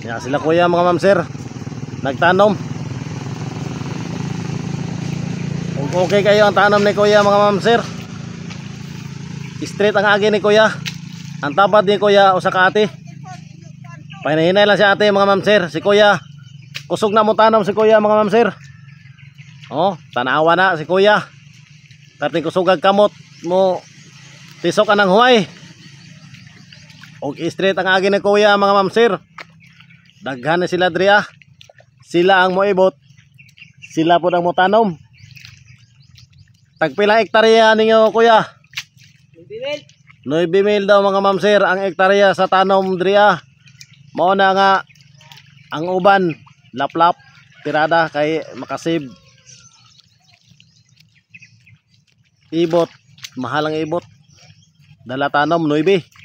Yan sila kuya mga ma'am sir, nagtanom. Okay kayo ang tanom ni kuya mga ma'am sir. Straight ang agi ni kuya. Ang tabad ni kuya usa ka ate. Pahinahinay lang si ate mga ma'am sir. Si kuya kusog na mo tanom si kuya mga ma'am sir. Oh, tanawa na si kuya. Kating kusugag kamot mo tisok ka ng huway. Og straight ang agi ni kuya mga ma'am sir. Daghan na sila driya. Sila ang moibot. Sila po ang motanom. Tagpilang ektarya ninyo kuya? 9,000 daw mga ma'am sir ang ektarya sa tanom driya. Mao na nga ang uban laplap tirada kay makasib. Ibot, mahal ang ibot. Dala tanom 9.